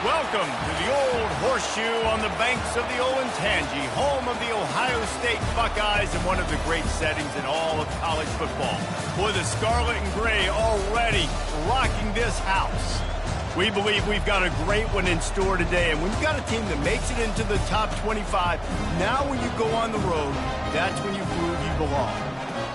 Welcome to the Old Horseshoe on the banks of the Olentangy, home of the Ohio State Buckeyes and one of the great settings in all of college football. Boy, the scarlet and gray already rocking this house. We believe we've got a great one in store today, and when you've got a team that makes it into the top 25, now when you go on the road, that's when you prove you belong.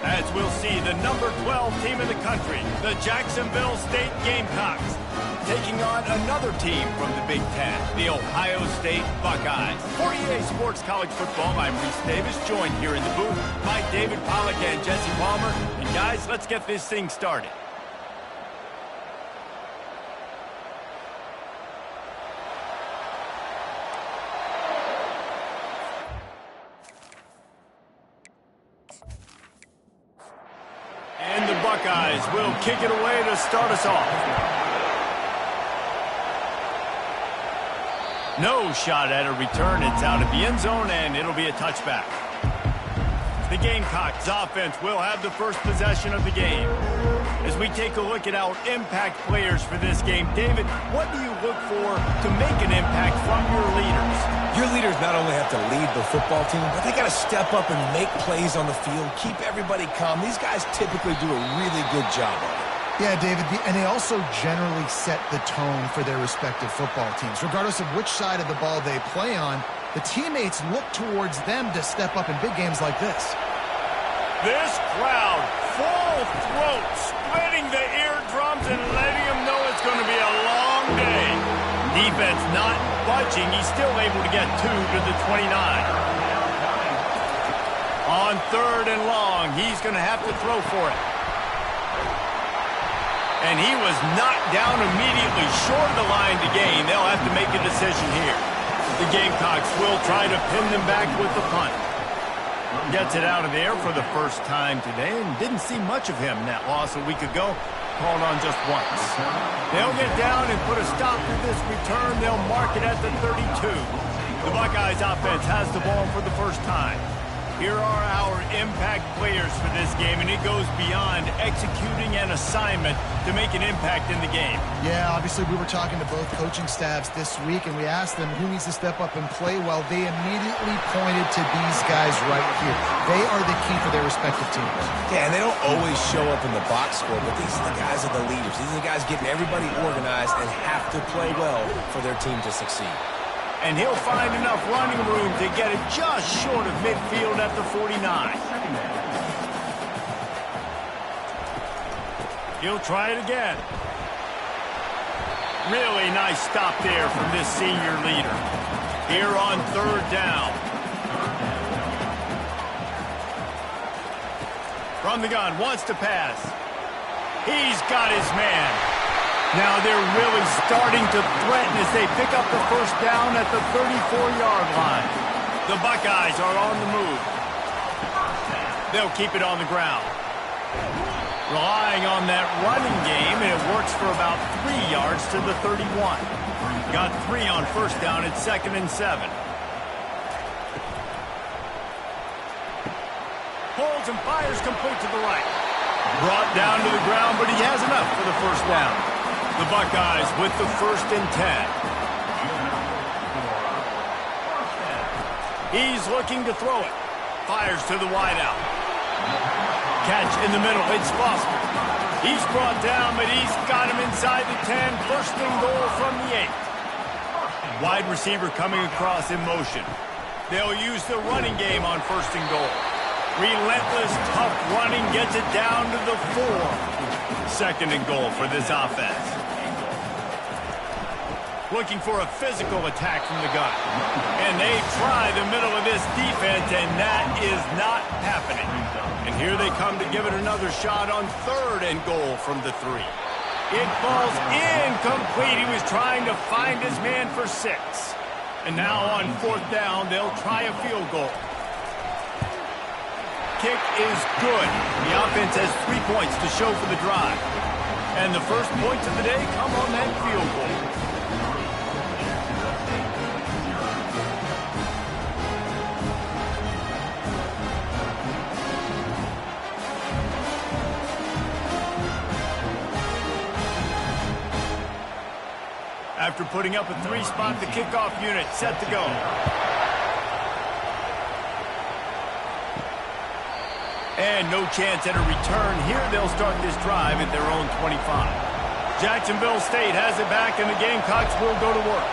As we'll see, the number 12 team in the country, the Jacksonville State Gamecocks, taking on another team from the Big Ten, the Ohio State Buckeyes. For EA Sports College Football, I'm Reese Davis, joined here in the booth by David Pollack and Jesse Palmer. And guys, let's get this thing started. And the Buckeyes will kick it away to start us off. No shot at a return. It's out of the end zone, and it'll be a touchback. The Gamecocks offense will have the first possession of the game. As we take a look at our impact players for this game, David, what do you look for to make an impact from your leaders? Your leaders not only have to lead the football team, but they got to step up and make plays on the field, keep everybody calm. These guys typically do a really good job of it. Yeah, David, and they also generally set the tone for their respective football teams. Regardless of which side of the ball they play on, the teammates look towards them to step up in big games like this. This crowd, full throat, splitting the eardrums and letting them know it's going to be a long day. Defense not budging. He's still able to get 2 to the 29. On 3rd and long, he's going to have to throw for it. And he was knocked down immediately short of the line to gain. They'll have to make a decision here. The Gamecocks will try to pin them back with the punt. Gets it out of there for the first time today and didn't see much of him in that loss a week ago. Called on just once. They'll get down and put a stop to this return. They'll mark it at the 32. The Buckeyes offense has the ball for the first time. Here are our impact players for this game, and it goes beyond executing an assignment to make an impact in the game. Yeah, obviously we were talking to both coaching staffs this week, and we asked them who needs to step up and play well. They immediately pointed to these guys right here. They are the key for their respective teams. Yeah, and they don't always show up in the box score, but these are the guys are the leaders. These are the guys getting everybody organized and have to play well for their team to succeed. And he'll find enough running room to get it just short of midfield at the 49. He'll try it again. Really nice stop there from this senior leader. Here on 3rd down. From the gun, wants to pass. He's got his man. Now they're really starting to threaten as they pick up the first down at the 34-yard line. The Buckeyes are on the move. They'll keep it on the ground. Relying on that running game, and it works for about 3 yards to the 31. Got 3 on first down at 2nd and 7. Pulls and fires complete to the right. Brought down to the ground, but he has enough for the first down. The Buckeyes with the 1st and 10. He's looking to throw it. Fires to the wideout. Catch in the middle. It's Foster. He's brought down, but he's got him inside the 10. 1st and goal from the 8. Wide receiver coming across in motion. They'll use the running game on 1st and goal. Relentless, tough running gets it down to the 4. 2nd and goal for this offense. Looking for a physical attack from the gun. And they try the middle of this defense, and that is not happening. And here they come to give it another shot on 3rd and goal from the 3. It falls incomplete. He was trying to find his man for 6. And now on 4th down, they'll try a field goal. Kick is good. The offense has 3 points to show for the drive. And the first points of the day come on that field goal. After putting up a 3-spot, the kickoff unit set to go. And no chance at a return. Here they'll start this drive at their own 25. Jacksonville State has it back, and the Gamecocks will go to work.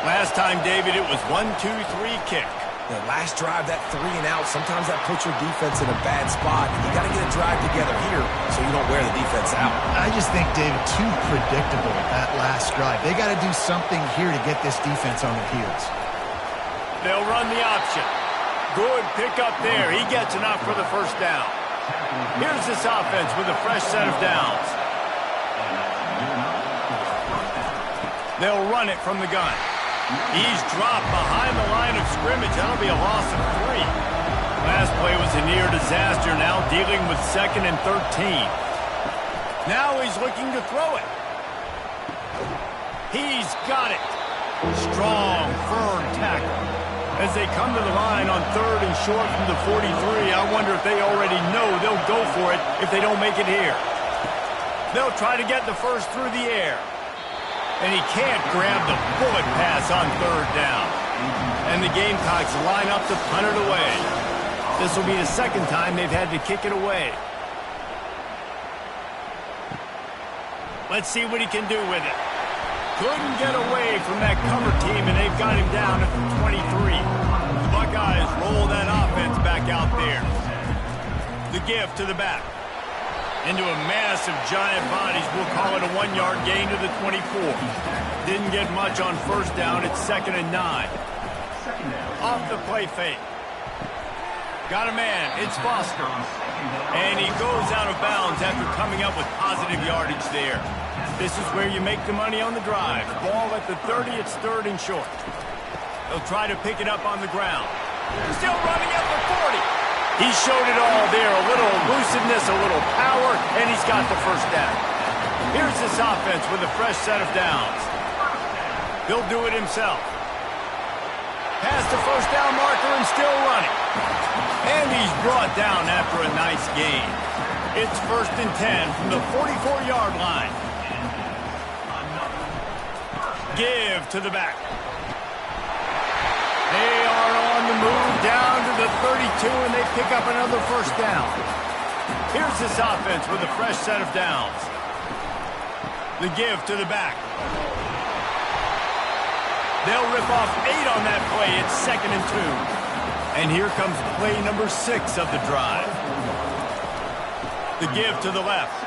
Last time, David, it was 1-2-3 kick. The last drive, that 3 and out, sometimes that puts your defense in a bad spot. You got to get a drive together here so you don't wear the defense out. I just think, David, too predictable that last drive. They got to do something here to get this defense on their heels. They'll run the option. Good pick up there. He gets enough for the first down. Here's this offense with a fresh set of downs. They'll run it from the gun. He's dropped behind the line of scrimmage. That'll be a loss of 3. Last play was a near disaster. Now dealing with 2nd and 13. Now he's looking to throw it. He's got it. Strong, firm tackle. As they come to the line on 3rd and short from the 43, I wonder if they already know they'll go for it if they don't make it here. They'll try to get the first through the air. And he can't grab the bullet pass on 3rd down. And the Gamecocks line up to punt it away. This will be the 2nd time they've had to kick it away. Let's see what he can do with it. Couldn't get away from that cover team, and they've got him down at the 23. The Buckeyes roll that offense back out there. The give to the back. Into a mass of giant bodies. We'll call it a 1-yard gain to the 24. Didn't get much on 1st down. It's 2nd and 9. Off the play fake. Got a man. It's Foster. And he goes out of bounds after coming up with positive yardage there. This is where you make the money on the drive. Ball at the 30. It's 3rd and short. They'll try to pick it up on the ground. Still running at the 40. He showed it all there, a little elusiveness, a little power, and he's got the first down. Here's this offense with a fresh set of downs. He'll do it himself. Past the first down marker and still running. And he's brought down after a nice gain. It's 1st and 10 from the 44-yard line. Give to the back. They are on the move down to the 32, and they pick up another first down. Here's this offense with a fresh set of downs. The give to the back. They'll rip off 8 on that play. It's 2nd and 2. And here comes play number 6 of the drive. The give to the left.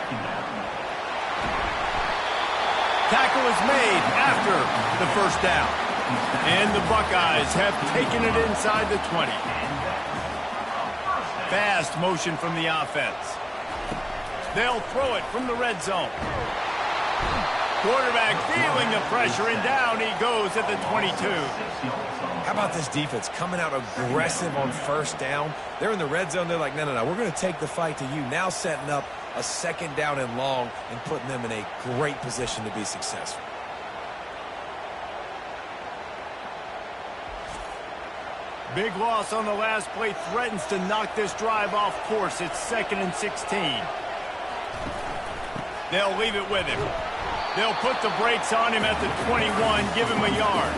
Tackle is made after the first down. And the Buckeyes have taken it inside the 20. Fast motion from the offense. They'll throw it from the red zone. Quarterback feeling the pressure, and down he goes at the 22. How about this defense coming out aggressive on 1st down? They're in the red zone. They're like, no, we're going to take the fight to you. Now setting up a 2nd down and long and putting them in a great position to be successful. Big loss on the last play threatens to knock this drive off course. It's 2nd and 16. They'll leave it with him. They'll put the brakes on him at the 21, give him a yard.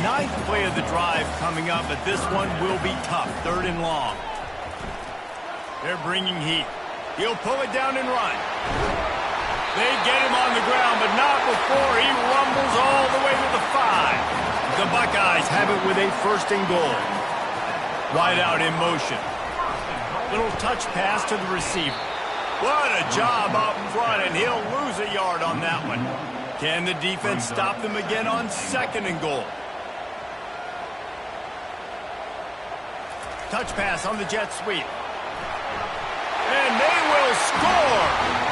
9th play of the drive coming up, but this one will be tough. 3rd and long. They're bringing heat. He'll pull it down and run. They get him on the ground, but not before he rumbles all the way to the 5. The Buckeyes have it with a 1st and goal. Wide out in motion. Little touch pass to the receiver. What a job up front, and he'll lose a yard on that one. Can the defense stop them again on 2nd and goal? Touch pass on the jet sweep. And they will score!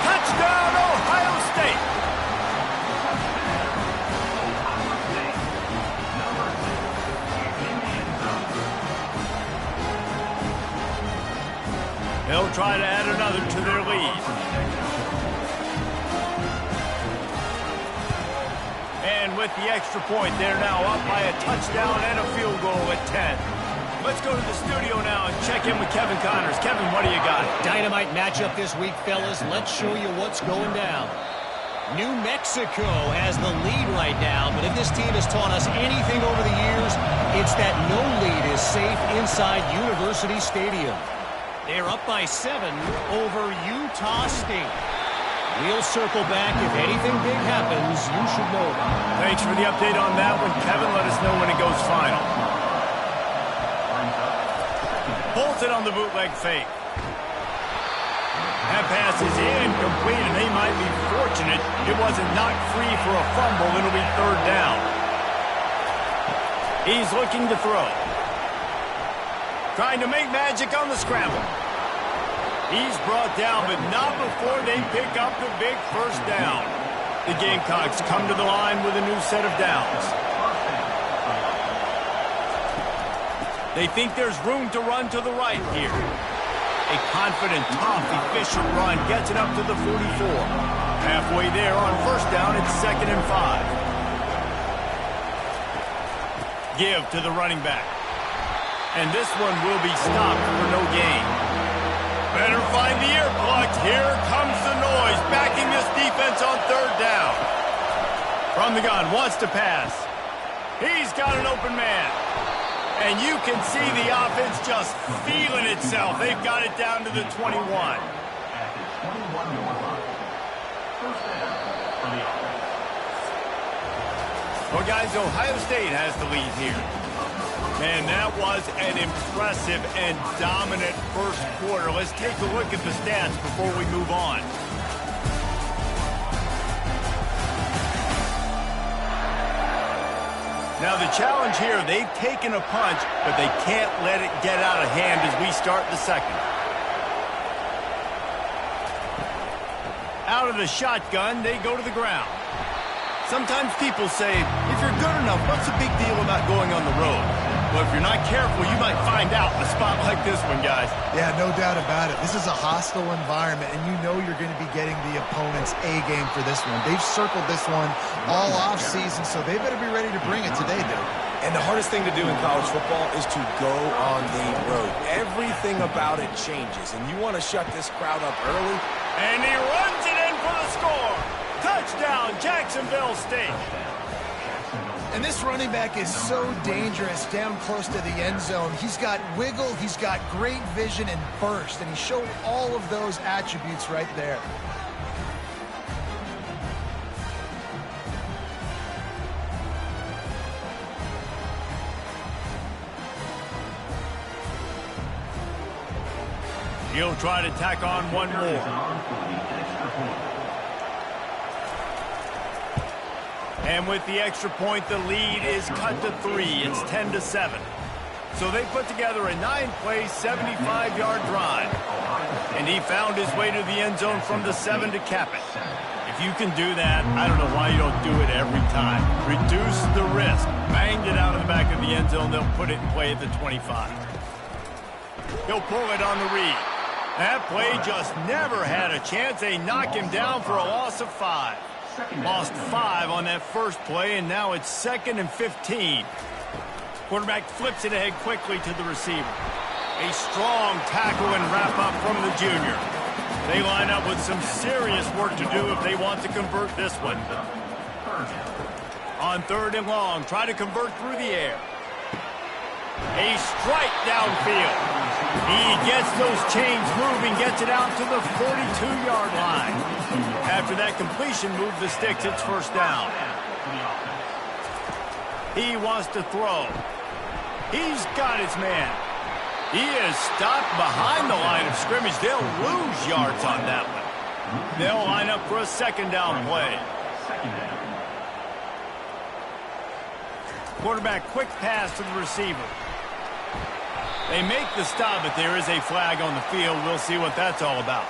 Touchdown, Ohio State! They'll try to add another to their lead. And with the extra point, they're now up by a touchdown and a field goal at 10. Let's go to the studio now and check in with Kevin Connors. Kevin, what do you got? Dynamite matchup this week, fellas. Let's show you what's going down. New Mexico has the lead right now, but if this team has taught us anything over the years, it's that no lead is safe inside University Stadium. They're up by 7 over Utah State. We'll circle back. If anything big happens, you should know about it. Thanks for the update on that one, Kevin. Let us know when it goes final. Holds it on the bootleg fake. That pass is incomplete, and they might be fortunate it wasn't knocked free for a fumble. It'll be 3rd down. He's looking to throw. Trying to make magic on the scramble. He's brought down, but not before they pick up the big 1st down. The Gamecocks come to the line with a new set of downs. They think there's room to run to the right here. A confident, tough, efficient run gets it up to the 44. Halfway there on 1st down, it's 2nd and 5. Give to the running back. And this one will be stopped for no gain. Better find the ear plugs. Here comes the noise, backing this defense on 3rd down. From the gun, wants to pass. He's got an open man. And you can see the offense just feeling itself. They've got it down to the 21. Well, guys, Ohio State has the lead here. Man, that was an impressive and dominant 1st quarter. Let's take a look at the stats before we move on. Now, the challenge here, they've taken a punch, but they can't let it get out of hand as we start the 2nd. Out of the shotgun, they go to the ground. Sometimes people say, if you're good enough, what's the big deal about going on the road? Well, if you're not careful, you might find out in a spot like this one, guys. Yeah, no doubt about it. This is a hostile environment, and you know you're going to be getting the opponent's A-game for this one. They've circled this one all off-season, so they better be ready to bring it today, dude. And the hardest thing to do in college football is to go on the road. Everything about it changes, and you want to shut this crowd up early. And he runs it in for the score. Touchdown, Jacksonville State. And this running back is so dangerous down close to the end zone. He's got wiggle, he's got great vision and burst, and he showed all of those attributes right there. He'll try to tack on one more. And with the extra point, the lead is cut to 3. It's 10-7. So they put together a 9-play, 75-yard drive. And he found his way to the end zone from the 7 to cap it. If you can do that, I don't know why you don't do it every time. Reduce the risk. Banged it out of the back of the end zone. They'll put it in play at the 25. He'll pull it on the read. That play just never had a chance. They knock him down for a loss of 5. Lost 5 on that first play, and now it's 2nd and 15. Quarterback flips it ahead quickly to the receiver. A strong tackle and wrap up from the junior. They line up with some serious work to do if they want to convert this one. On 3rd and long, try to convert through the air. A strike downfield. He gets those chains moving, gets it out to the 42-yard line. After that completion move the sticks, it's 1st down. He wants to throw. He's got his man. He is stopped behind the line of scrimmage. They'll lose yards on that one. They'll line up for a 2nd down play. Quarterback quick pass to the receiver. They make the stop, but there is a flag on the field. We'll see what that's all about.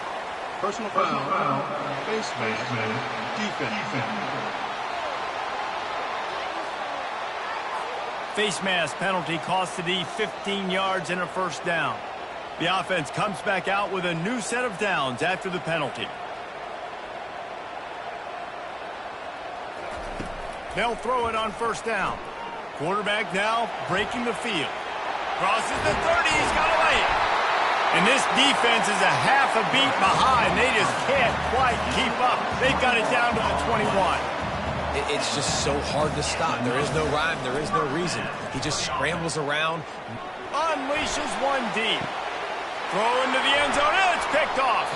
Personal foul, face mask, defense. Face mask penalty cost the D 15 yards and a 1st down. The offense comes back out with a new set of downs after the penalty. They'll throw it on 1st down. Quarterback now breaking the field. Crosses the 30, he's got to lay it. And this defense is a half a beat behind. They just can't quite keep up. They've got it down to the 21. it's just so hard to stop. There is no rhyme. There is no reason. He just scrambles around. Unleashes one deep. Throw into the end zone, and it's picked off.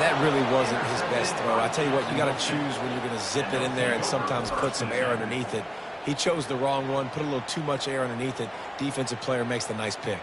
That really wasn't his best throw. I tell you what, you got to choose when you're going to zip it in there and sometimes put some air underneath it. He chose the wrong one, put a little too much air underneath it. Defensive player makes the nice pick.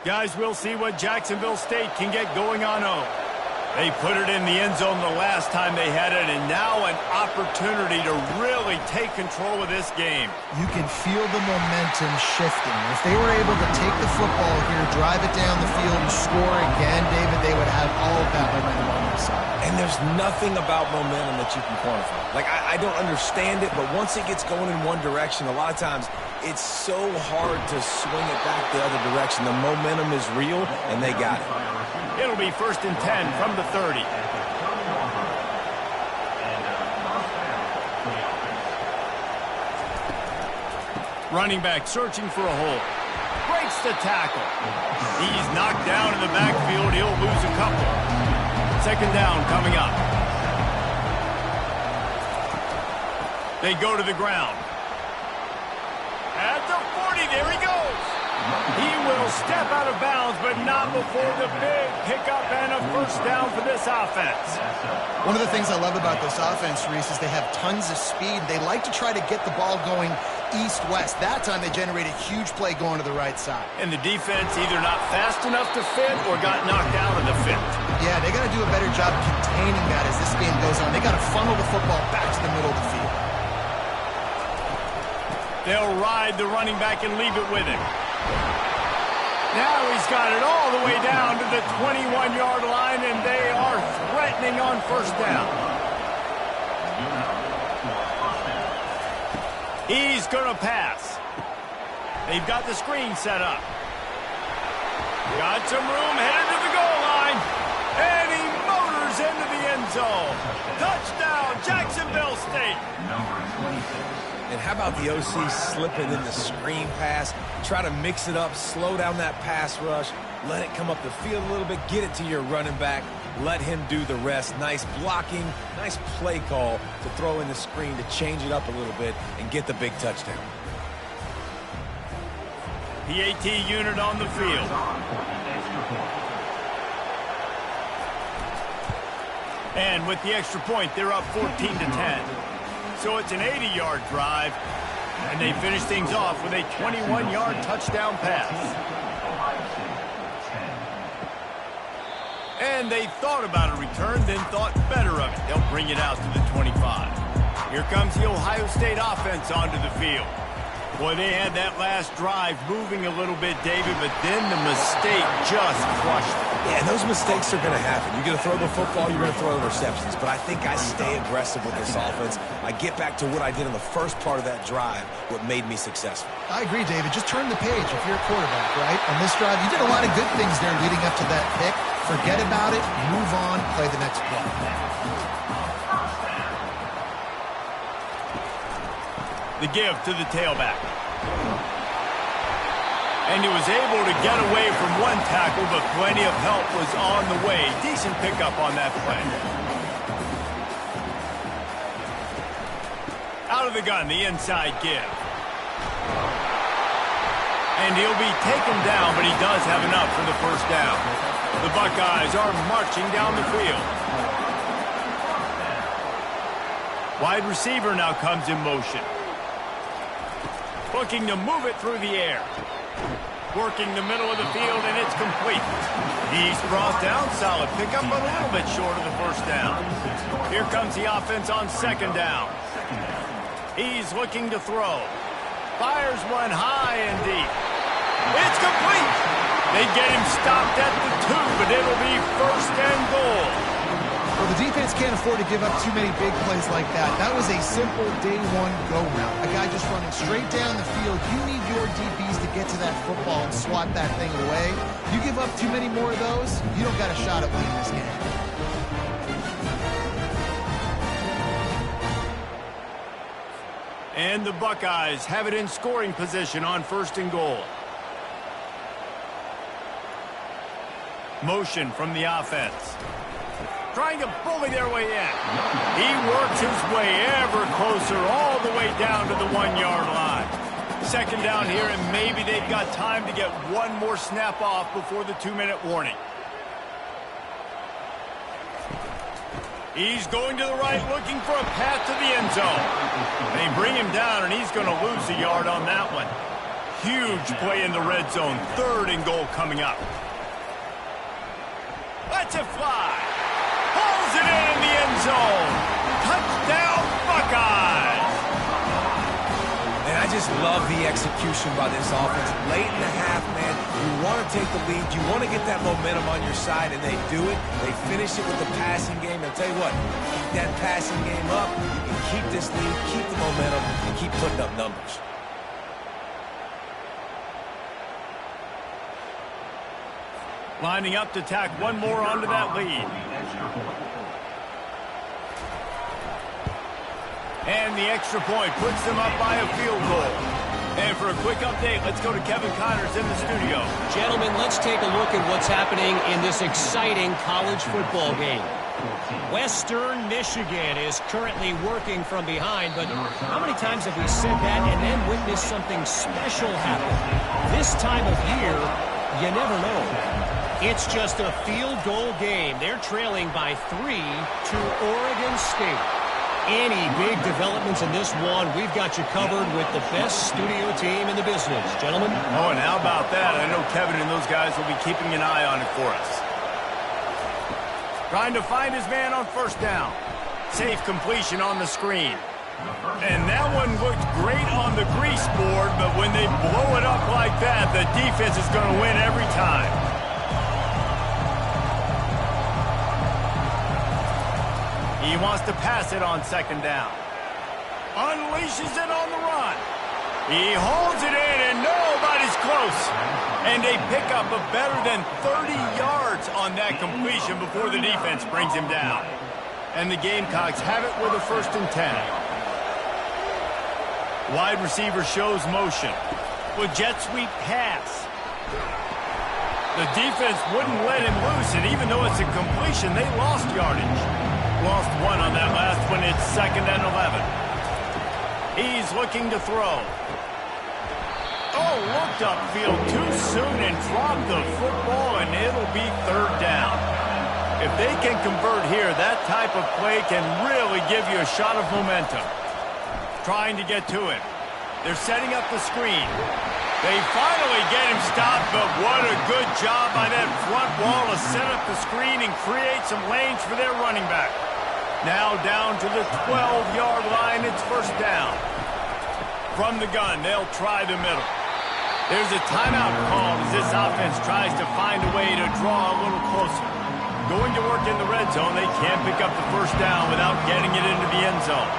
Guys, we'll see what Jacksonville State can get going on home. They put it in the end zone the last time they had it, and now an opportunity to really take control of this game. You can feel the momentum shifting. If they were able to take the football here, drive it down the field, and score again, David, they would have all of that momentum on their side. And there's nothing about momentum that you can quantify. Like, I don't understand it, but once it gets going in one direction, a lot of times it's so hard to swing it back the other direction. The momentum is real, and they got it. It'll be 1st and 10 from the 30. Running back searching for a hole. Breaks the tackle. He's knocked down in the backfield. He'll lose a couple. 2nd down coming up. They go to the ground. At the 40, there he goes. He will step out of bounds, but not before the big pickup and a 1st down for this offense. One of the things I love about this offense, Reese, is they have tons of speed. They like to try to get the ball going east-west. That time they generated a huge play going to the right side. And the defense either not fast enough to fit or got knocked out of the fit. Yeah, they got to do a better job containing that as this game goes on. They got to funnel the football back to the middle of the field. They'll ride the running back and leave it with him. Now he's got it all the way down to the 21-yard line, and they are threatening on 1st down. He's going to pass. They've got the screen set up. Got some room, headed to the goal line, and he motors into the end zone. Touchdown, Jacksonville State. And how about the OC slipping in the screen pass? Try to mix it up, slow down that pass rush, let it come up the field a little bit, get it to your running back, let him do the rest. Nice blocking, nice play call to throw in the screen to change it up a little bit and get the big touchdown. PAT unit on the field. And with the extra point, they're up 14-10. So it's an 80-yard drive, and they finish things off with a 21-yard touchdown pass. And they thought about a return, then thought better of it. They'll bring it out to the 25. Here comes the Ohio State offense onto the field. Boy, they had that last drive moving a little bit, David, but then the mistake just crushed them. Yeah, and those mistakes are going to happen. You're going to throw the football, you're going to throw interceptions. But I think I stay aggressive with this offense. I get back to what I did in the first part of that drive, what made me successful. I agree, David. Just turn the page if you're a quarterback, right? On this drive, you did a lot of good things there leading up to that pick. Forget about it, move on, play the next play. The give to the tailback. And he was able to get away from one tackle, but plenty of help was on the way. Decent pickup on that play. Out of the gun, the inside give. And he'll be taken down, but he does have enough for the 1st down. The Buckeyes are marching down the field. Wide receiver now comes in motion. Looking to move it through the air. Working the middle of the field, and it's complete. He's brought down. Solid pickup, but a little bit short of the 1st down. Here comes the offense on 2nd down. He's looking to throw. Fires one high and deep. It's complete. They get him stopped at the 2, but it'll be first and goal. Well, the defense can't afford to give up too many big plays like that. That was a simple day one go route. A guy just running straight down the field. You need your DBs to get to that football and swat that thing away. You give up too many more of those, you don't got a shot at winning this game. And the Buckeyes have it in scoring position on first and goal. Motion from the offense. Trying to bully their way in. He works his way ever closer all the way down to the 1-yard line. Second down here, and maybe they've got time to get one more snap off before the 2-minute warning. He's going to the right, looking for a path to the end zone. They bring him down, and he's going to lose a yard on that one. Huge play in the red zone. Third and goal coming up. Lets it fly. Pulls it in the end zone. Touchdown, Buckeyes. And I just love the execution by this offense. Late in the half, man, you want to take the lead. You want to get that momentum on your side, and they do it. They finish it with the passing game. And I'll tell you what, keep that passing game up. You can keep this lead, keep the momentum, and keep putting up numbers. Lining up to tack one more onto that lead. And the extra point puts them up by a field goal. And for a quick update, let's go to Kevin Connors in the studio. Gentlemen, let's take a look at what's happening in this exciting college football game. Western Michigan is currently working from behind, but how many times have we said that and then witnessed something special happen? This time of year, you never know. It's just a field goal game. They're trailing by 3 to Oregon State. Any big developments in this one, we've got you covered with the best studio team in the business. Gentlemen? Oh, and how about that? I know Kevin and those guys will be keeping an eye on it for us. Trying to find his man on first down. Safe completion on the screen. And that one looked great on the grease board, but when they blow it up like that, the defense is going to win every time. He wants to pass it on second down. Unleashes it on the run. He holds it in, and nobody's close. And they pick up a better than 30 yards on that completion before the defense brings him down. And the Gamecocks have it with a 1st and 10. Wide receiver shows motion. With jet sweep pass. The defense wouldn't let him loose, and even though it's a completion, they lost yardage. Lost one on that last one. It's 2nd and 11. He's looking to throw. Oh, looked upfield too soon and dropped the football, and it'll be 3rd down. If they can convert here, that type of play can really give you a shot of momentum. Trying to get to him. They're setting up the screen. They finally get him stopped, but what a good job by that front wall to set up the screen and create some lanes for their running back. Now down to the 12-yard line, it's 1st down. From the gun, they'll try the middle. There's a timeout called as this offense tries to find a way to draw a little closer. Going to work in the red zone, they can't pick up the 1st down without getting it into the end zone.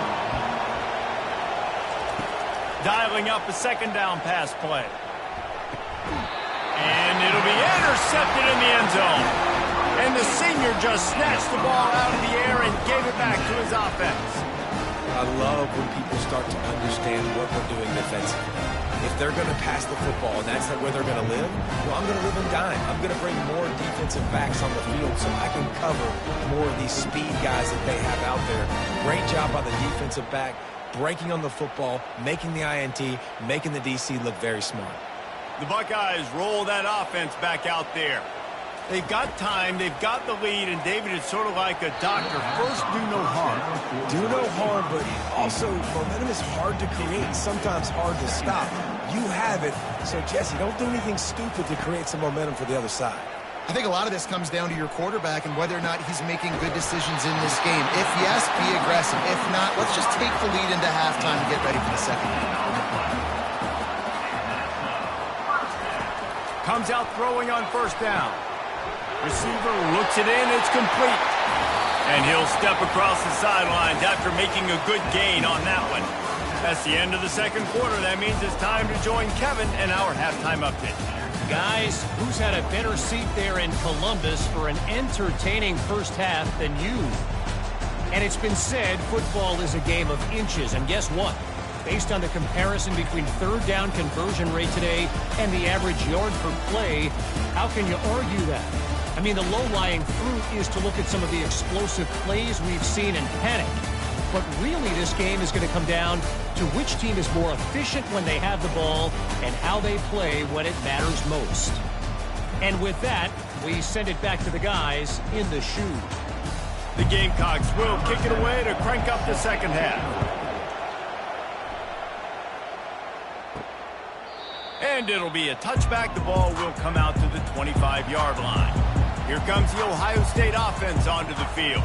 Dialing up a 2nd down pass play. And it'll be intercepted in the end zone. And the senior just snatched the ball out of the air and gave it back to his offense. I love when people start to understand what we're doing defensively. If they're going to pass the football and that's where they're going to live, well, I'm going to live in dime. I'm going to bring more defensive backs on the field so I can cover more of these speed guys that they have out there. Great job by the defensive back, breaking on the football, making the INT, making the DC look very smart. The Buckeyes roll that offense back out there. They've got time, they've got the lead, and David is sort of like a doctor. First, do no harm. Do no harm, but also momentum is hard to create and sometimes hard to stop. You have it, so Jesse, don't do anything stupid to create some momentum for the other side. I think a lot of this comes down to your quarterback and whether or not he's making good decisions in this game. If yes, be aggressive. If not, let's just take the lead into halftime and get ready for the second half. comes out throwing on first down. Receiver looks it in, it's complete. And he'll step across the sidelines after making a good gain on that one. That's the end of the second quarter. That means it's time to join Kevin in our halftime update. Guys, who's had a better seat there in Columbus for an entertaining first half than you? And it's been said football is a game of inches. And guess what? Based on the comparison between third down conversion rate today and the average yard per play, how can you argue that? I mean, the low-lying fruit is to look at some of the explosive plays we've seen and panic. But really, this game is going to come down to which team is more efficient when they have the ball and how they play when it matters most. And with that, we send it back to the guys in the shoe. The Gamecocks will kick it away to crank up the second half. And it'll be a touchback. The ball will come out to the 25-yard line. Here comes the Ohio State offense onto the field.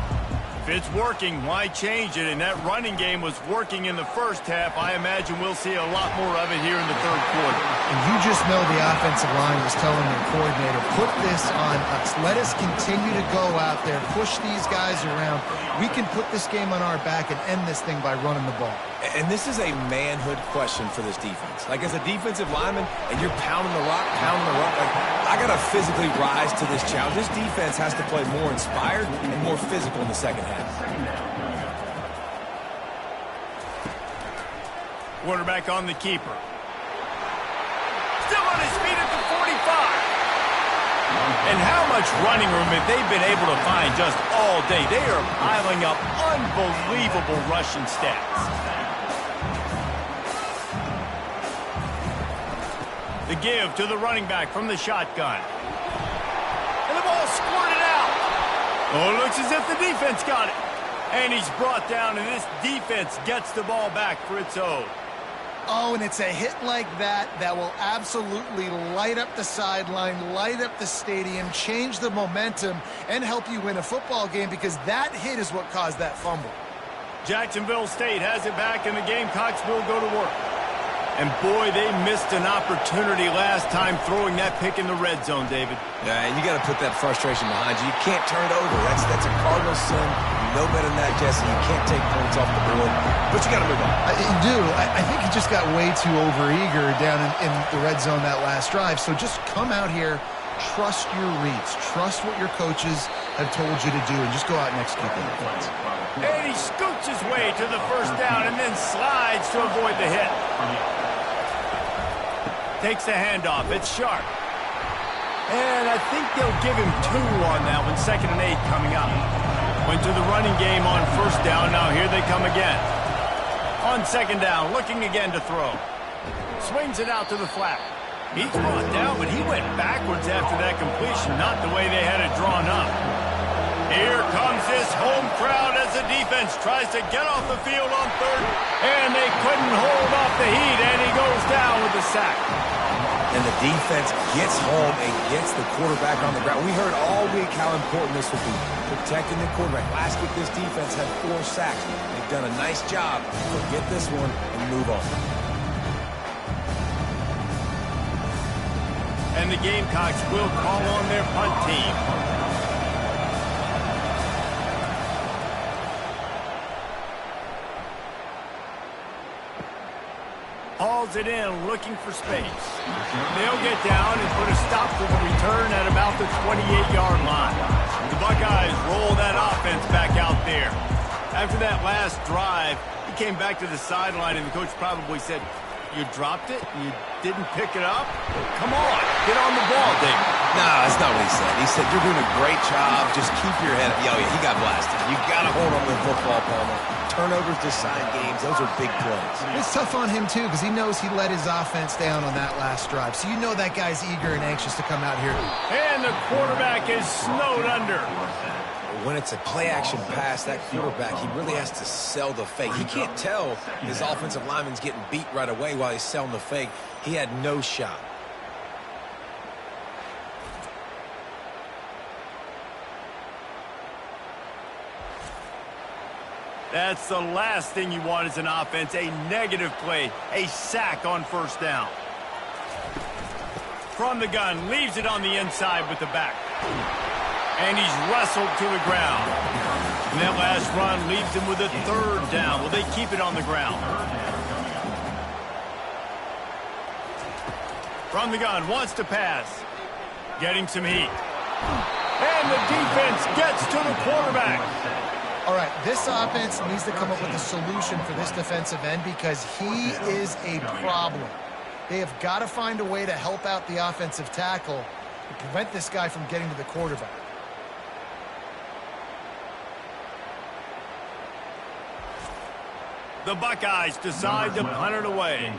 If it's working, why change it? And that running game was working in the first half. I imagine we'll see a lot more of it here in the third quarter. And you just know the offensive line was telling their coordinator, put this on us. Let us continue to go out there, push these guys around. We can put this game on our back and end this thing by running the ball. And this is a manhood question for this defense. Like, as a defensive lineman, and you're pounding the rock, like, I got to physically rise to this challenge. This defense has to play more inspired and more physical in the second half. Quarterback on the keeper. Still on his feet at the 45. And how much running room have they been able to find just all day? They are piling up unbelievable rushing stats. The give to the running back from the shotgun. And the ball squirted out. Oh, it looks as if the defense got it. And he's brought down, and this defense gets the ball back for its own. Oh, and it's a hit like that that will absolutely light up the sideline, light up the stadium, change the momentum, and help you win a football game, because that hit is what caused that fumble. Jacksonville State has it back, and the Gamecocks will go to work. And, boy, they missed an opportunity last time throwing that pick in the red zone, David. Yeah, you got to put that frustration behind you. You can't turn it over. That's a cardinal sin. You know better than that, Jesse. You can't take points off the board. But you got to move on. You do. I think he just got way too overeager down in the red zone that last drive. So just come out here, trust your reads, trust what your coaches have told you to do, and just go out and execute the plays. And he scoots his way to the first down and then slides to avoid the hit. Takes the handoff. It's sharp. And I think they'll give him 2 on that one. 2nd and 8 coming up. Went to the running game on first down. Now here they come again. On 2nd down, looking again to throw. Swings it out to the flat. He's brought down, but he went backwards after that completion. Not the way they had it drawn up. Here comes this home crowd as the defense tries to get off the field on 3rd. And they couldn't hold off the heat, and he goes down with the sack. And the defense gets home and gets the quarterback on the ground. We heard all week how important this would be, protecting the quarterback. Last week, this defense had 4 sacks. They've done a nice job. Forget this one and move on. And the Gamecocks will call on their punt team. Hauls it in, looking for space. They'll get down and put a stop to the return at about the 28-yard line. The Buckeyes roll that offense back out there. After that last drive, he came back to the sideline, and the coach probably said, "You dropped it? You didn't pick it up? Come on, get on the ball, David." Nah, that's not what he said. He said, "You're doing a great job. Just keep your head up." Oh, yeah, he got blasted. You got to hold on to the football, Palmer. Turnovers decide games. Those are big plays. It's tough on him, too, because he knows he let his offense down on that last drive. So you know that guy's eager and anxious to come out here. And the quarterback is snowed under. When it's a play-action pass, that quarterback, he really has to sell the fake. He can't tell his offensive lineman's getting beat right away while he's selling the fake. He had no shot. That's the last thing you want as an offense, a negative play, a sack on first down. From the gun, leaves it on the inside with the back. And he's wrestled to the ground. And that last run leaves him with a 3rd down. Will they keep it on the ground? From the gun, wants to pass. Getting some heat. And the defense gets to the quarterback. All right, this offense needs to come up with a solution for this defensive end because he is a problem. They have got to find a way to help out the offensive tackle to prevent this guy from getting to the quarterback. The Buckeyes decide to punt it away.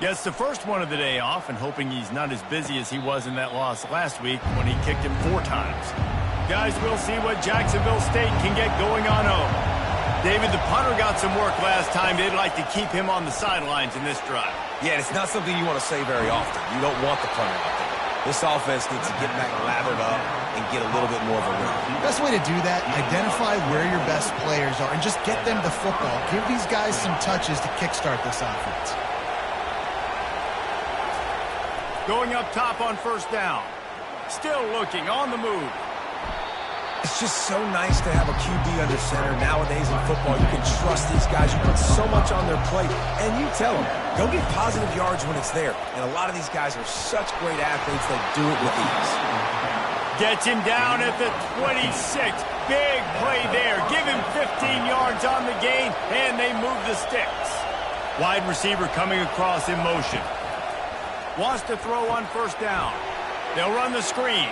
Gets the first one of the day off and hoping he's not as busy as he was in that loss last week when he kicked him 4 times. Guys, we'll see what Jacksonville State can get going on home. David, the punter got some work last time. They'd like to keep him on the sidelines in this drive. Yeah, it's not something you want to say very often. You don't want the punter out there. This offense needs to get back lathered up and get a little bit more of a rhythm. Best way to do that, identify where your best players are and just get them the football. Give these guys some touches to kickstart this offense. Going up top on 1st down. Still looking on the move. It's just so nice to have a QB under center. Nowadays in football, you can trust these guys. You put so much on their plate, and you tell them, go get positive yards when it's there. And a lot of these guys are such great athletes that do it with ease. Gets him down at the 26. Big play there. Give him 15 yards on the gain, and they move the sticks. Wide receiver coming across in motion. Wants to throw on 1st down. They'll run the screen.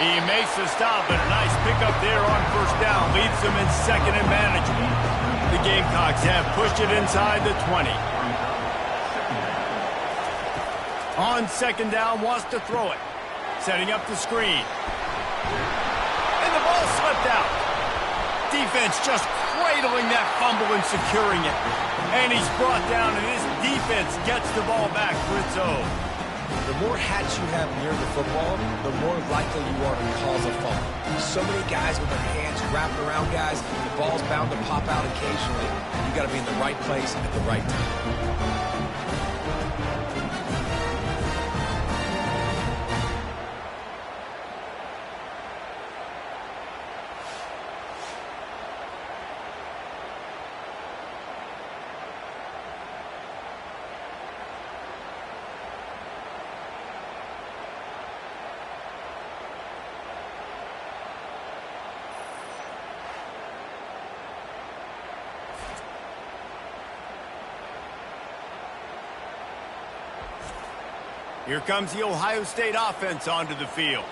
He makes the stop, but a nice pickup there on 1st down. Leaves them in 2nd and manageable. The Gamecocks have pushed it inside the 20. On 2nd down, wants to throw it. Setting up the screen. And the ball slipped out. Defense just cradling that fumble and securing it. And he's brought down, and his defense gets the ball back for its own. The more hats you have near the football, the more likely you are to cause a fumble. So many guys with their hands wrapped around guys, the ball's bound to pop out occasionally. You got to be in the right place at the right time. Here comes the Ohio State offense onto the field.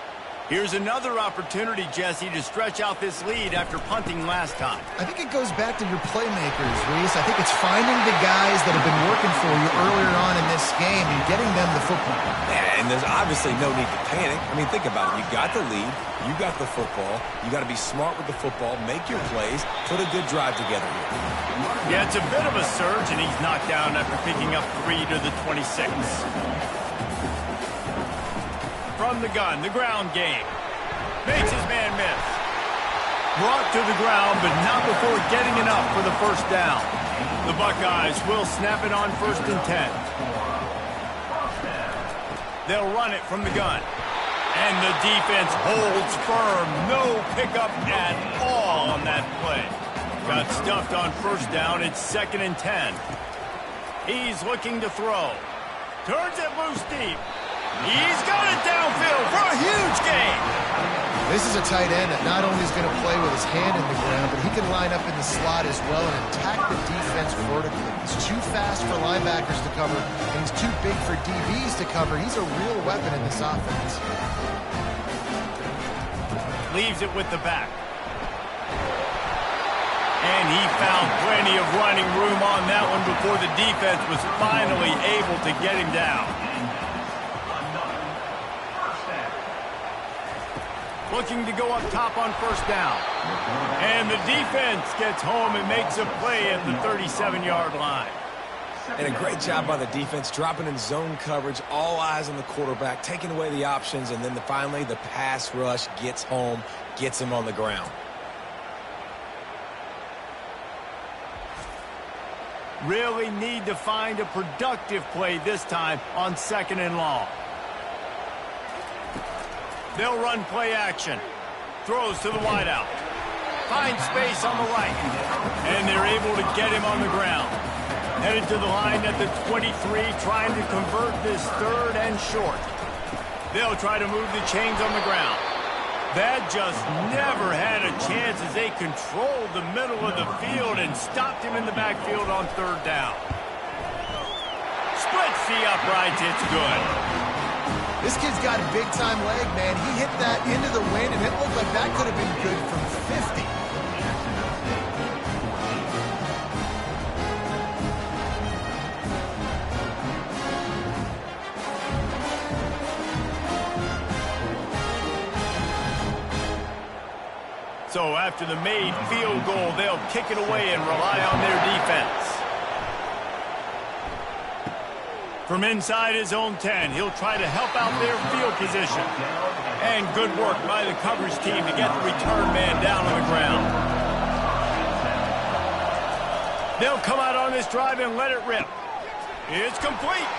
Here's another opportunity, Jesse, to stretch out this lead after punting last time. I think it goes back to your playmakers, Reese. I think it's finding the guys that have been working for you earlier on in this game and getting them the football. Yeah, and there's obviously no need to panic. I mean, think about it. You got the lead. You got the football. You got to be smart with the football. Make your plays. Put a good drive together here. Yeah, it's a bit of a surge, and he's knocked down after picking up 3 to the 26. From the gun, the ground game. Makes his man miss. Brought to the ground, but not before getting enough for the 1st down. The Buckeyes will snap it on 1st and 10. They'll run it from the gun. And the defense holds firm. No pickup at all on that play. Got stuffed on 1st down. It's 2nd and 10. He's looking to throw. Turns it loose deep. He's got it downfield for a huge gain. This is a tight end that not only is going to play with his hand in the ground, but he can line up in the slot as well and attack the defense vertically. He's too fast for linebackers to cover, and he's too big for DBs to cover. He's a real weapon in this offense. Leaves it with the back. And he found plenty of running room on that one before the defense was finally able to get him down. Looking to go up top on 1st down. And the defense gets home and makes a play at the 37-yard line. And a great job by the defense, dropping in zone coverage, all eyes on the quarterback, taking away the options, and then finally the pass rush gets home, gets him on the ground. Really need to find a productive play this time on 2nd and long. They'll run play action. Throws to the wideout. Finds space on the right. And they're able to get him on the ground. Headed to the line at the 23, trying to convert this 3rd and short. They'll try to move the chains on the ground. That just never had a chance as they controlled the middle of the field and stopped him in the backfield on 3rd down. Splits the uprights, it's good. This kid's got a big-time leg, man. He hit that into the wind, and it looked like that could have been good from 50. So after the made field goal, they'll kick it away and rely on their defense. From inside his own 10, he'll try to help out their field position. And good work by the coverage team to get the return man down on the ground. They'll come out on this drive and let it rip. It's complete.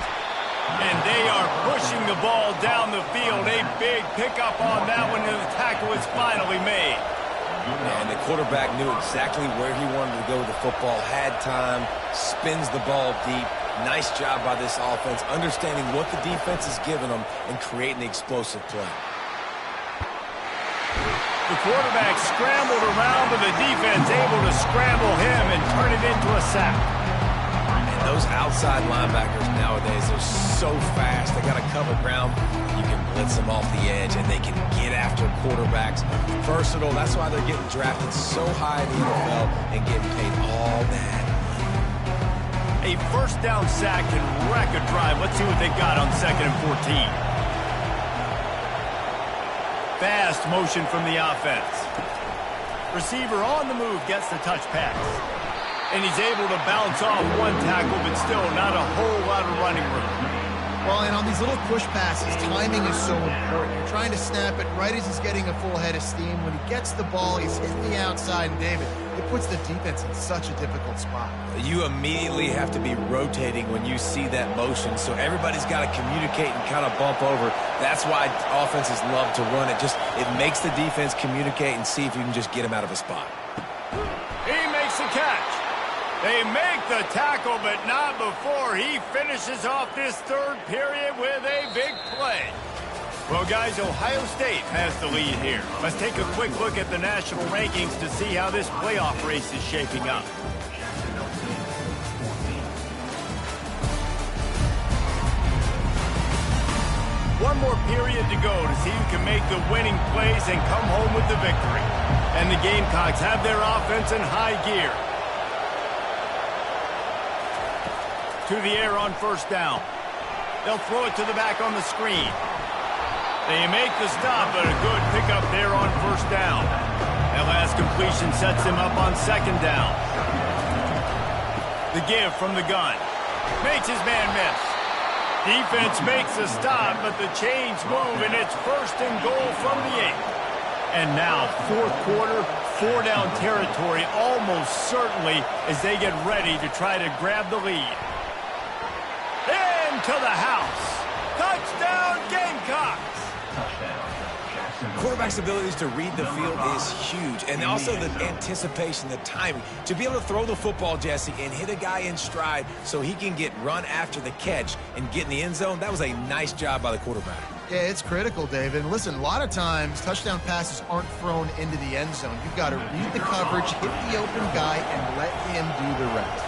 And they are pushing the ball down the field. A big pickup on that one, and the tackle is finally made. And the quarterback knew exactly where he wanted to go with the football, had time, spins the ball deep. Nice job by this offense, understanding what the defense is giving them and creating the explosive play. The quarterback scrambled around, but the defense able to scramble him and turn it into a sack. And those outside linebackers nowadays are so fast. They got to cover ground. You can blitz them off the edge, and they can get after quarterbacks. Versatile. That's why they're getting drafted so high in the NFL and getting paid all that. A 1st down sack can wreck a drive. Let's see what they got on 2nd and 14. Fast motion from the offense. Receiver on the move gets the touch pass. And he's able to bounce off one tackle, but still not a whole lot of running room. Well, and on these little push passes, timing is so important. You're trying to snap it right as he's getting a full head of steam. When he gets the ball, he's hitting the outside, and David, it puts the defense in such a difficult spot. You immediately have to be rotating when you see that motion, so everybody's got to communicate and kind of bump over. That's why offenses love to run it. It makes the defense communicate and see if you can just get him out of a spot. He makes the catch. They make the tackle, but not before he finishes off this 3rd period with a big play. Well, guys, Ohio State has the lead here. Let's take a quick look at the national rankings to see how this playoff race is shaping up. One more period to go to see who can make the winning plays and come home with the victory. And the Gamecocks have their offense in high gear. To the air on 1st down. They'll throw it to the back on the screen. They make the stop, but a good pickup there on 1st down. That last completion sets him up on 2nd down. The give from the gun. Makes his man miss. Defense makes a stop, but the chains move, and it's 1st and goal from the 8. And now, 4th quarter, 4-down territory almost certainly as they get ready to try to grab the lead. To the house. Touchdown, Gamecocks. Quarterback's abilities to read the field is huge, and also the anticipation, the timing. To be able to throw the football, Jesse, and hit a guy in stride so he can get run after the catch and get in the end zone, that was a nice job by the quarterback. Yeah, it's critical, David. And listen, a lot of times touchdown passes aren't thrown into the end zone. You've got to read the coverage, hit the open guy, and let him do the rest.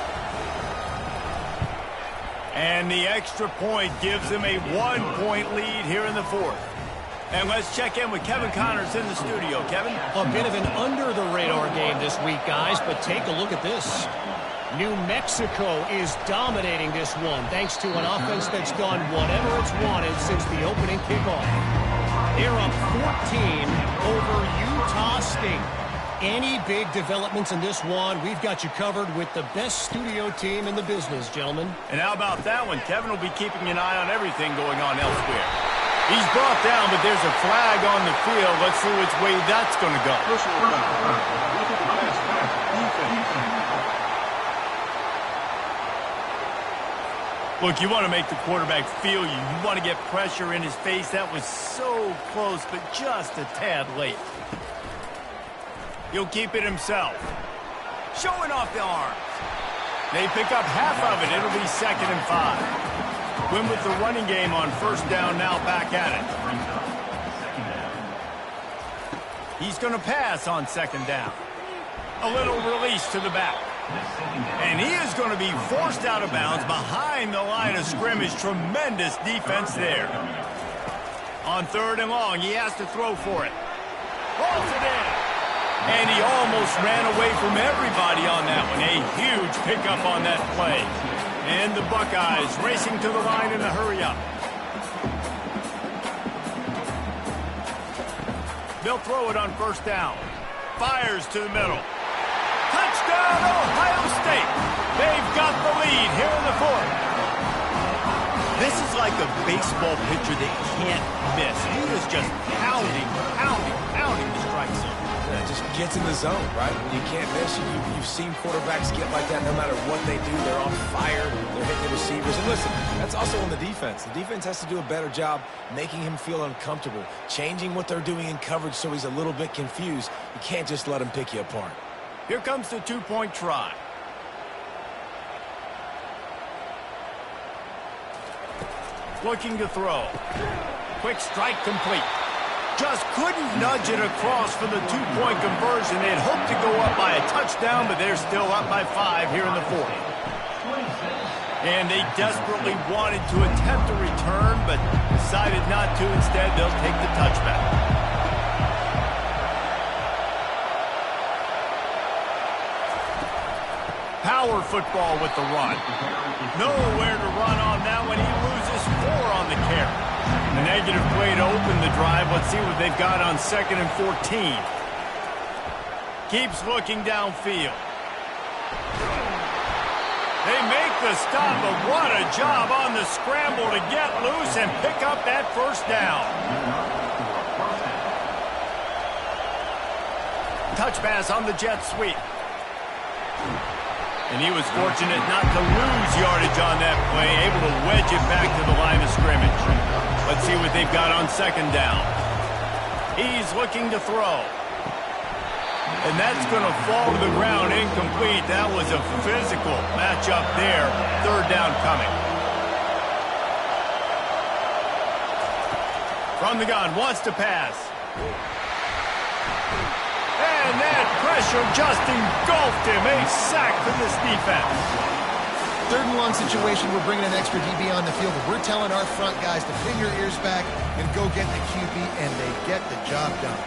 And the extra point gives them a 1-point lead here in the 4th. And let's check in with Kevin Connors in the studio. Kevin? A bit of an under-the-radar game this week, guys, but take a look at this. New Mexico is dominating this one thanks to an offense that's done whatever it's wanted since the opening kickoff. They're up 14 over Utah State. Any big developments in this one, we've got you covered with the best studio team in the business, gentlemen. And how about that one? Kevin will be keeping an eye on everything going on elsewhere. He's brought down, but there's a flag on the field. Let's see which way that's going to go. Personal foul. Look at the pass. Defense. Look, you want to make the quarterback feel you. You want to get pressure in his face. That was so close, but just a tad late. He'll keep it himself. Showing off the arms. They pick up half of it. It'll be 2nd and 5. Win with the running game on 1st down, now back at it. He's going to pass on 2nd down. A little release to the back. And he is going to be forced out of bounds behind the line of scrimmage. Tremendous defense there. On 3rd and long, he has to throw for it. Balls it in. And he almost ran away from everybody on that one. A huge pickup on that play. And the Buckeyes racing to the line in a hurry-up. They'll throw it on 1st down. Fires to the middle. Touchdown, Ohio State. They've got the lead here in the 4th. This is like a baseball pitcher that can't miss. He is just pounding the strike zone. Yeah, just gets in the zone, right? When you can't miss, you've seen quarterbacks get like that no matter what they do. They're on fire. They're hitting the receivers. And listen, that's also on the defense. The defense has to do a better job making him feel uncomfortable, changing what they're doing in coverage so he's a little bit confused. You can't just let him pick you apart. Here comes the 2-point try. Looking to throw. Quick strike complete. Just couldn't nudge it across for the 2-point conversion. They'd hoped to go up by a touchdown, but they're still up by 5 here in the 4th. And they desperately wanted to attempt a return, but decided not to. Instead, they'll take the touchback. Power football with the run. Nowhere to run on that one. He loses 4 on the carry. A negative play to open the drive. Let's see what they've got on 2nd and 14. Keeps looking downfield. They make the stop, but what a job on the scramble to get loose and pick up that 1st down. Touch pass on the jet sweep. And he was fortunate not to lose yardage on that play, able to wedge it back to the line of scrimmage. Let's see what they've got on 2nd down. He's looking to throw. And that's going to fall to the ground incomplete. That was a physical matchup there. 3rd down coming. From the gun, wants to pass. And that pressure just engulfed him. A sack for this defense. 3rd and long situation. We're bringing an extra DB on the field. But we're telling our front guys to pin your ears back and go get the QB, and they get the job done.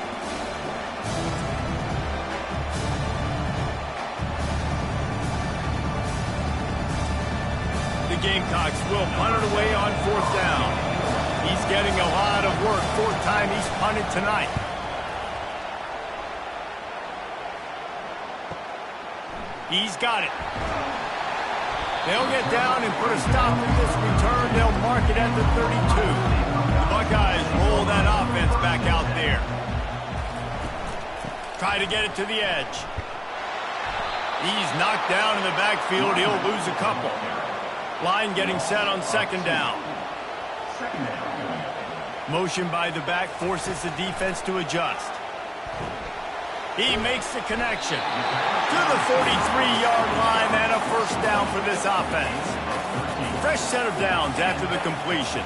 The Gamecocks will punt it away on 4th down. He's getting a lot of work. 4th time he's punted tonight. He's got it. They'll get down and put a stop to this return. They'll mark it at the 32. The Buckeyes roll that offense back out there. Try to get it to the edge. He's knocked down in the backfield. He'll lose a couple. Line getting set on 2nd down. Motion by the back forces the defense to adjust. He makes the connection to the 43-yard line and a 1st down for this offense. Fresh set of downs after the completion.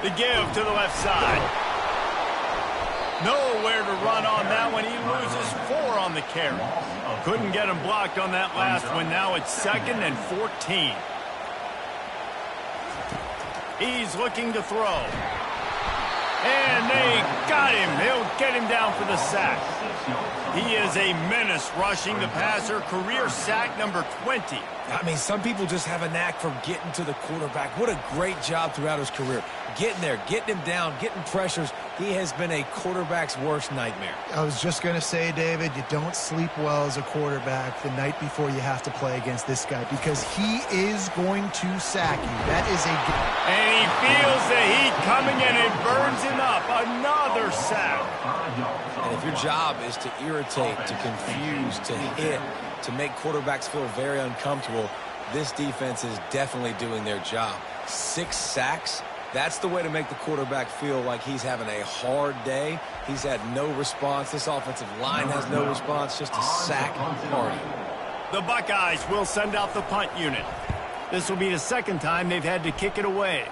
The give to the left side. Nowhere to run on that one. He loses 4 on the carry. Couldn't get him blocked on that last one. Now it's 2nd and 14. He's looking to throw. And they got him. They'll get him down for the sack. He is a menace rushing the passer. Career sack number 20. I mean, some people just have a knack for getting to the quarterback. What a great job throughout his career. Getting there, getting him down, getting pressures. He has been a quarterback's worst nightmare. I was just going to say, David, you don't sleep well as a quarterback the night before you have to play against this guy because he is going to sack you. That is a... And he feels the heat coming and it burns him up. Another sack. And if your job is to irritate, to confuse, to hit, to make quarterbacks feel very uncomfortable, this defense is definitely doing their job. 6 sacks. That's the way to make the quarterback feel like he's having a hard day. He's had no response. This offensive line has no response, just a sack party. The Buckeyes will send out the punt unit. This will be the second time they've had to kick it away.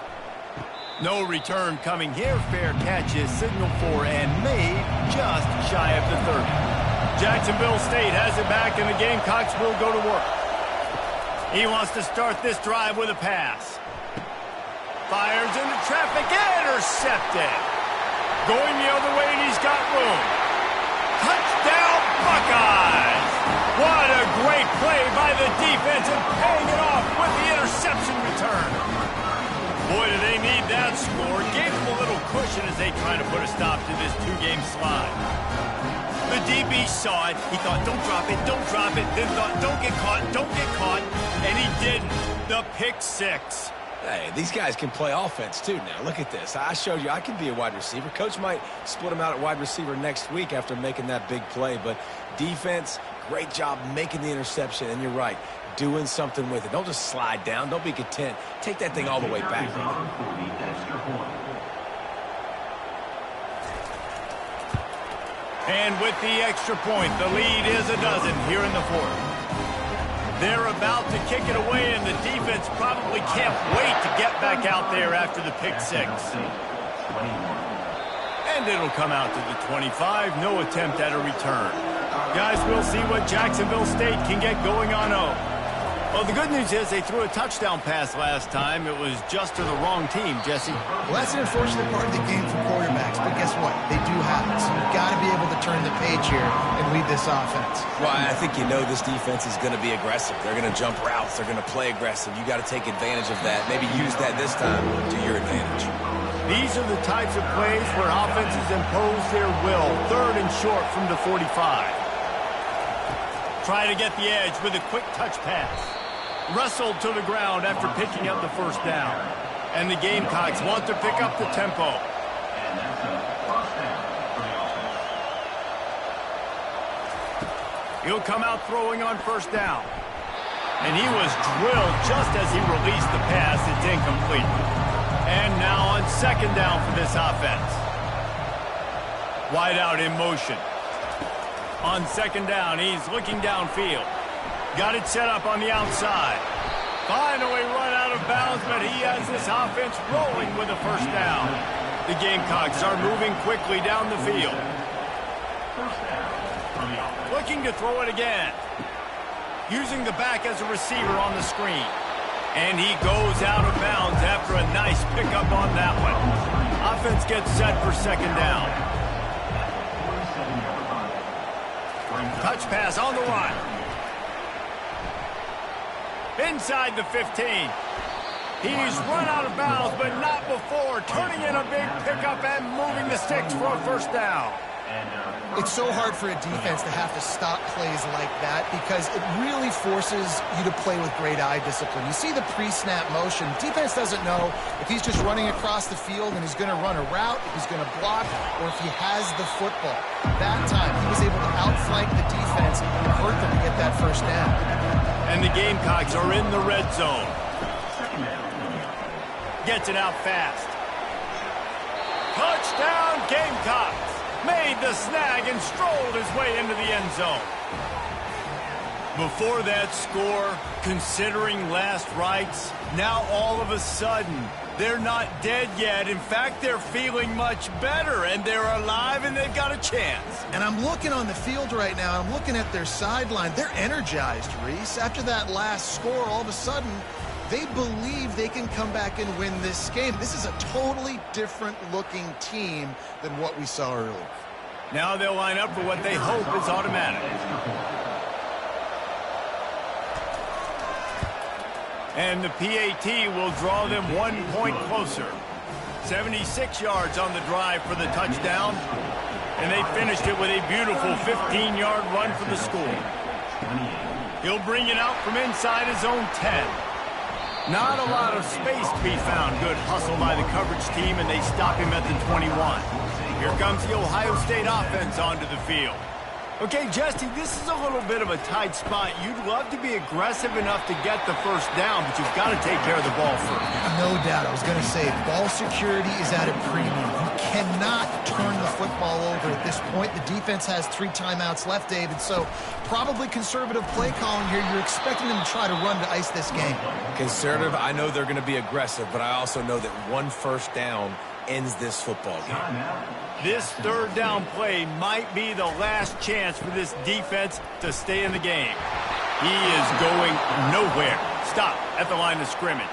No return coming here. Fair catch is signaled for and made just shy of the 30. Jacksonville State has it back, and the Gamecocks will go to work. He wants to start this drive with a pass. Fires into traffic, intercepted. Going the other way, and he's got room. Touchdown, Buckeyes! What a great play by the defense, and paying it off with the interception return. Boy, do they need that score. Gave them a little cushion as they try to put a stop to this 2-game slide. The DB saw it. He thought, don't drop it, don't drop it. Then thought, don't get caught, and he didn't. The pick 6. Hey, these guys can play offense, too, now. Look at this. I showed you I can be a wide receiver. Coach might split him out at wide receiver next week after making that big play. But defense, great job making the interception. And you're right, doing something with it. Don't just slide down. Don't be content. Take that thing all the way back. And with the extra point, the lead is a dozen here in the 4th. They're about to kick it away, and the defense probably can't wait to get back out there after the pick 6. And it'll come out to the 25. No attempt at a return. Guys, we'll see what Jacksonville State can get going on 0. Well, the good news is they threw a touchdown pass last time. It was just to the wrong team, Jesse. Well, that's an unfortunate part of the game for quarterbacks, but guess what? They do have it, so you've got to be able to turn the page here and lead this offense. Well, I think you know this defense is going to be aggressive. They're going to jump routes. They're going to play aggressive. You got to take advantage of that. Maybe use that this time to your advantage. These are the types of plays where offenses impose their will. 3rd and short from the 45. Try to get the edge with a quick touch pass. Wrestled to the ground after picking up the first down. And the Gamecocks want to pick up the tempo. He'll come out throwing on first down. And he was drilled just as he released the pass. It's incomplete. And now on 2nd down for this offense. Wide out in motion. On 2nd down, he's looking downfield. Got it set up on the outside. Finally run out of bounds, but he has this offense rolling with a first down. The Gamecocks are moving quickly down the field. Looking to throw it again. Using the back as a receiver on the screen. And he goes out of bounds after a nice pickup on that one. Offense gets set for 2nd down. Touch pass on the run. Inside the 15. He's run out of bounds, but not before turning in a big pickup and moving the sticks for a first down. It's so hard for a defense to have to stop plays like that because it really forces you to play with great eye discipline. You see the pre-snap motion. Defense doesn't know if he's just running across the field and he's going to run a route, if he's going to block, or if he has the football. That time, he was able to outflank the defense and hurt them to get that first down. And the Gamecocks are in the red zone. Gets it out fast. Touchdown, Gamecocks! Made the snag and strolled his way into the end zone. Before that score, considering last rites, now all of a sudden, they're not dead yet. In fact, they're feeling much better, and they're alive, and they've got a chance. And I'm looking on the field right now. I'm looking at their sideline. They're energized, Reese. After that last score, all of a sudden, they believe they can come back and win this game. This is a totally different-looking team than what we saw earlier. Now they'll line up for what they hope is automatic. And the PAT will draw them 1 point closer. 76 yards on the drive for the touchdown. And they finished it with a beautiful 15-yard run for the score. He'll bring it out from inside his own 10. Not a lot of space to be found. Good hustle by the coverage team, and they stop him at the 21. Here comes the Ohio State offense onto the field. Okay, Jesse, this is a little bit of a tight spot. You'd love to be aggressive enough to get the first down, but you've got to take care of the ball first. No doubt. I was going to say, ball security is at a premium. You cannot turn the football over at this point. The defense has 3 timeouts left, David, so probably conservative play calling here. You're expecting them to try to run to ice this game. Conservative, I know they're going to be aggressive, but I also know that 1 first down ends this football game. This third down play might be the last chance for this defense to stay in the game. He is going nowhere. Stop at the line of scrimmage.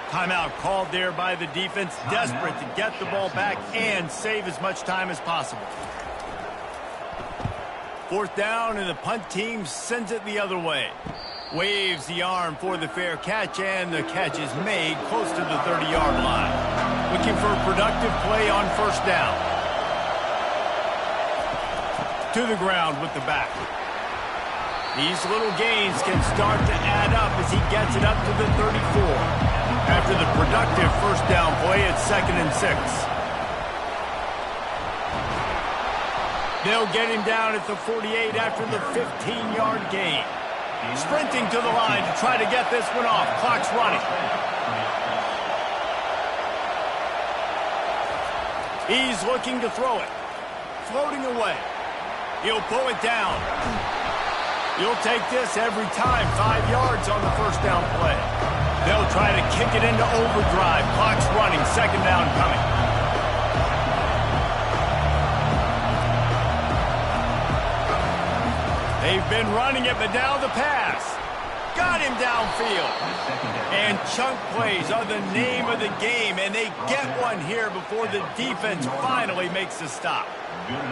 Timeout called there by the defense, desperate to get the ball back and save as much time as possible. 4th down, and the punt team sends it the other way. Waves the arm for the fair catch, and the catch is made close to the 30-yard line. Looking for a productive play on first down. To the ground with the back. These little gains can start to add up as he gets it up to the 34. After the productive first down play, it's 2nd and 6. They'll get him down at the 48 after the 15-yard gain. Sprinting to the line to try to get this one off. Clock's running. He's looking to throw it. Floating away. He'll pull it down. He'll take this every time. 5 yards on the first down play. They'll try to kick it into overdrive. Clock's running. 2nd down coming. They've been running it, but now the pass. Got him downfield. And chunk plays are the name of the game, and they get one here before the defense finally makes a stop.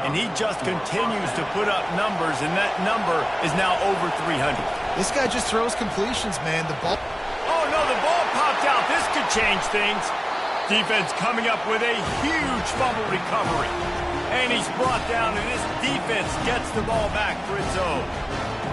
And he just continues to put up numbers, and that number is now over 300. This guy just throws completions, man. The ball... Oh, no, the ball popped out. This could change things. Defense coming up with a huge fumble recovery. And he's brought down, and this defense gets the ball back for its own.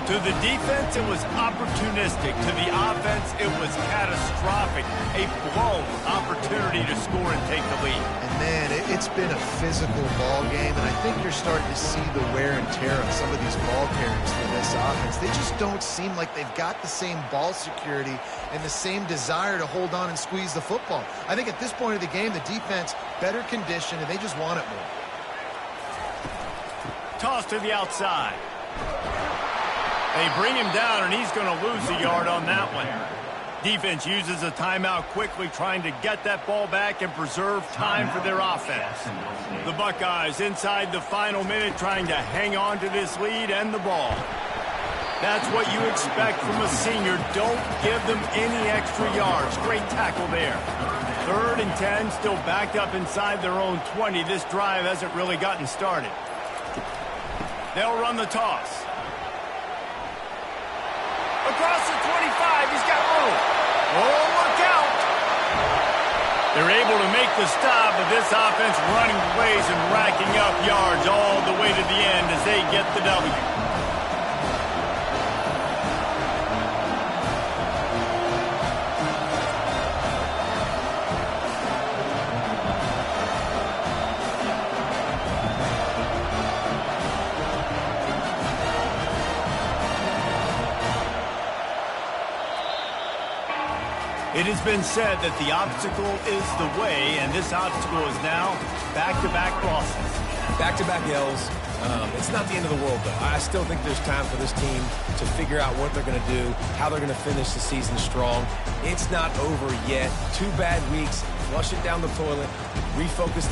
To the defense, it was opportunistic. To the offense, it was catastrophic. A blown opportunity to score and take the lead. And man, it's been a physical ball game, and I think you're starting to see the wear and tear on some of these ball carriers for this offense. They just don't seem like they've got the same ball security and the same desire to hold on and squeeze the football. I think at this point of the game, the defense better conditioned, and they just want it more. Toss to the outside. They bring him down, and he's going to lose a yard on that one. Defense uses a timeout quickly, trying to get that ball back and preserve time for their offense. The Buckeyes inside the final minute trying to hang on to this lead and the ball. That's what you expect from a senior. Don't give them any extra yards. Great tackle there. 3rd and 10, still backed up inside their own 20. This drive hasn't really gotten started. They'll run the toss. Across the 25, he's got room. Oh, look out. They're able to make the stop, but this offense running plays and racking up yards all the way to the end as they get the W. It has been said that the obstacle is the way, and this obstacle is now back-to-back losses. Back-to-back L's. It's not the end of the world, though. I still think there's time for this team to figure out what they're going to do, how they're going to finish the season strong. It's not over yet. 2 bad weeks. Flush it down the toilet. Refocus the